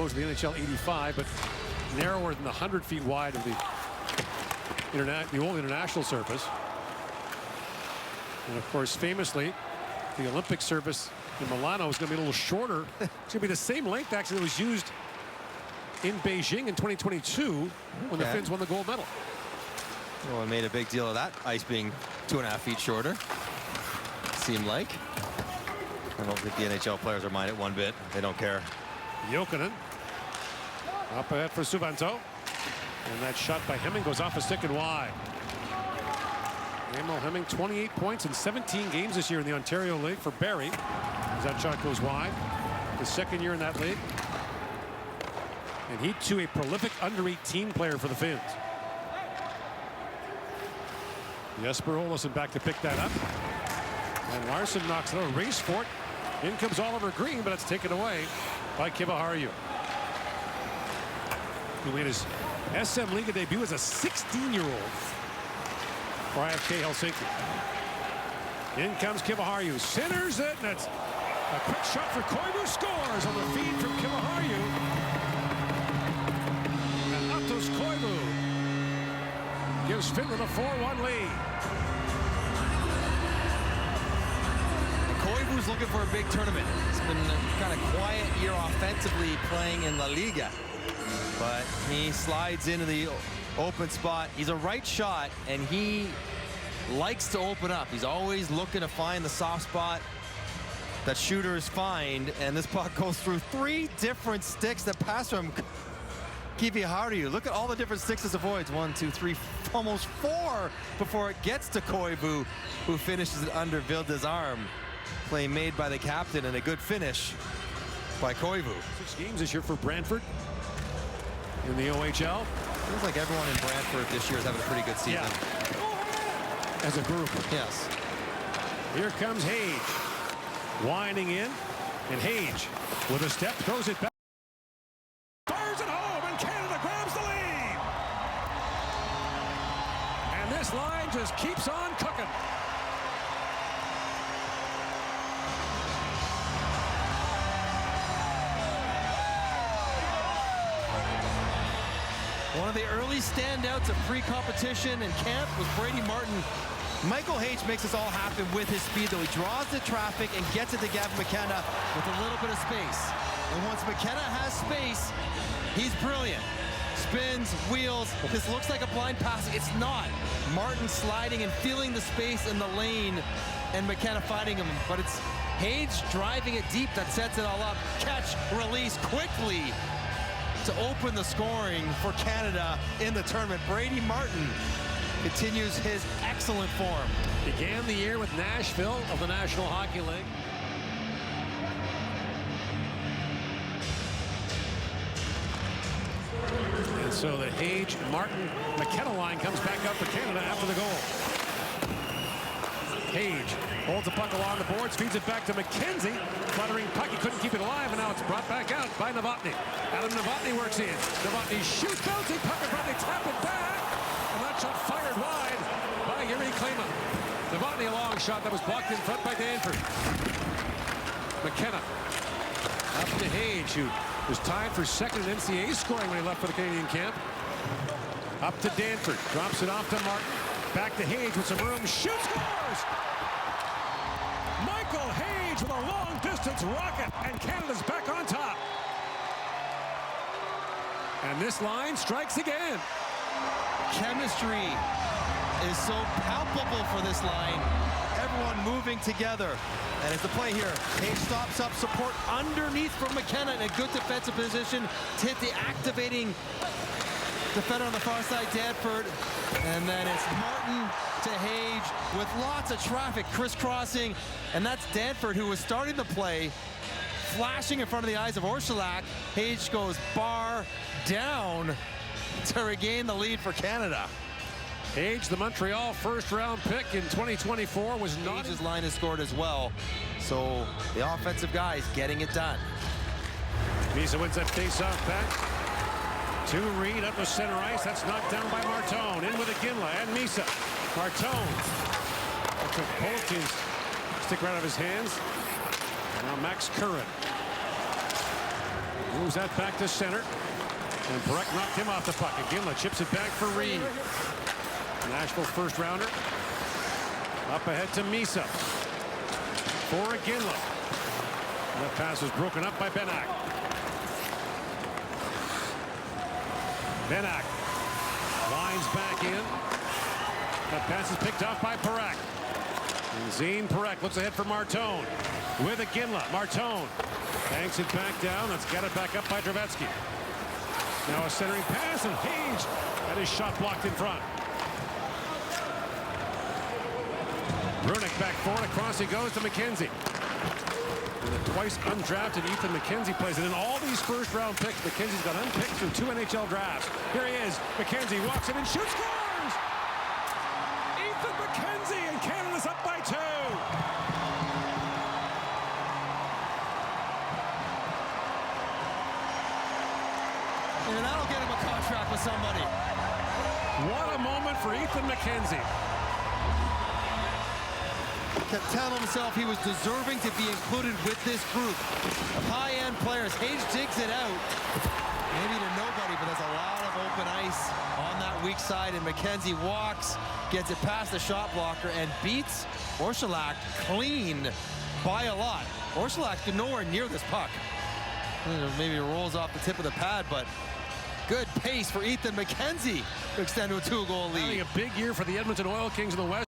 opposed to the NHL 85, but narrower than the 100 feet wide of the old international surface. And of course, famously, the Olympic surface in Milano is going to be a little shorter. It's going to be the same length actually that was used in Beijing in 2022 when the Finns won the gold medal. Well, I made a big deal of that ice being 2.5 feet shorter. Seemed like. I don't think the NHL players are mind it one bit. They don't care. Jokinen up ahead for Suvanto. And that shot by Hemming goes off a stick and wide. Emil Hemming, 28 points in 17 games this year in the Ontario League for Barrie. As that shot goes wide. His second year in that league. And he too a prolific under-18 player for the Finns. Jesper Olsson back to pick that up. And Larson knocks it out. Race for it. In comes Oliver Green, but it's taken away by Kiviharju, who made his SM Liga debut as a 16-year-old for IFK Helsinki. In comes Kiviharju, centers it, and it's a quick shot for Koivu, scores on the feed from Kiviharju. And Aatos Koivu gives Finland a 4-1 lead. Koivu's looking for a big tournament. It's been a kind of quiet year offensively playing in La Liga. But he slides into the open spot. He's a right shot, and he likes to open up. He's always looking to find the soft spot that shooters find, and this puck goes through 3 different sticks that pass from Kiviharju. Look at all the different sticks this avoids. 1, 2, 3, almost 4 before it gets to Koivu, who finishes it under Vilda's arm. Play made by the captain and a good finish by Koivu. 6 games this year for Brantford in the OHL. Feels like everyone in Brantford this year is having a pretty good season. Yeah. As a group. Yes. Here comes Hage. Winding in. And Hage with a step throws it back. Fires it home and Canada grabs the lead. And this line just keeps on cooking. One of the early standouts of pre-competition and camp was Brady Martin. Michael Hage makes this all happen with his speed, though. He draws the traffic and gets it to Gavin McKenna with a little bit of space. And once McKenna has space, he's brilliant. Spins, wheels. This looks like a blind pass. It's not. Martin sliding and feeling the space in the lane and McKenna finding him. But it's Hage driving it deep that sets it all up. Catch, release quickly to open the scoring for Canada in the tournament. Brady Martin continues his excellent form. Began the year with Nashville of the National Hockey League. And so the Hage, Martin, McKenna line comes back up for Canada after the goal. Hage holds the puck along the boards, feeds it back to McKenzie. Fluttering puck, he couldn't keep it alive, and now it's brought back out by Novotny. Adam Novotny works in. Novotny shoots, bouncing puck, and Novotny tap it back. And that shot fired wide by Yuri Klima. Novotny a long shot that was blocked in front by Danford. McKenna up to Hage, who was tied for second in NCAA scoring when he left for the Canadian camp. Up to Danford, drops it off to Martin. Back to Hage with some room, shoots, scores! Michael Hage with a long-distance rocket, and Canada's back on top. And this line strikes again. Chemistry is so palpable for this line. Everyone moving together. And as the play here, Hage stops up, support underneath from McKenna in a good defensive position to hit the activating defender on the far side, Danford. And then it's Martin to Hage with lots of traffic crisscrossing. And that's Danford, who was starting the play, flashing in front of the eyes of Orsulak. Hage goes bar down to regain the lead for Canada. Hage, the Montreal first-round pick in 2024, was not... Hage's line has scored as well. So the offensive guys getting it done. Misa wins that face-off back. To Reed up the center ice. That's knocked down by Martone. In with Iginla and Misa. Martone. That took Polkin's stick right out of his hands. And now Max Curran. Moves that back to center. And Breck knocked him off the puck. Iginla chips it back for Reed. Nashville first rounder. Up ahead to Misa. For Iginla. That pass was broken up by Benak. Benak lines back in. That pass is picked off by Parak. And Zane Parak looks ahead for Martone. With Iginla. Martone banks it back down. That's got it back up by Dravetsky. Now a centering pass, and Hage had his shot blocked in front. Runick back forward. Across he goes to McKenzie. And the twice undrafted Ethan McKenzie plays it. In all these first-round picks, McKenzie's got unpicked through 2 NHL drafts. Here he is. McKenzie walks in and shoots, scores! Ethan McKenzie, and Canada's up by 2. And that'll get him a contract with somebody. What a moment for Ethan McKenzie. Kept telling himself he was deserving to be included with this group of high-end players. Hage digs it out. Maybe to nobody, but there's a lot of open ice on that weak side, and McKenzie walks, gets it past the shot blocker, and beats Orszalak clean by a lot. Orszalak nowhere near this puck. Maybe it rolls off the tip of the pad, but good pace for Ethan McKenzie to extend to a 2-goal lead. Having a big year for the Edmonton Oil Kings in the West.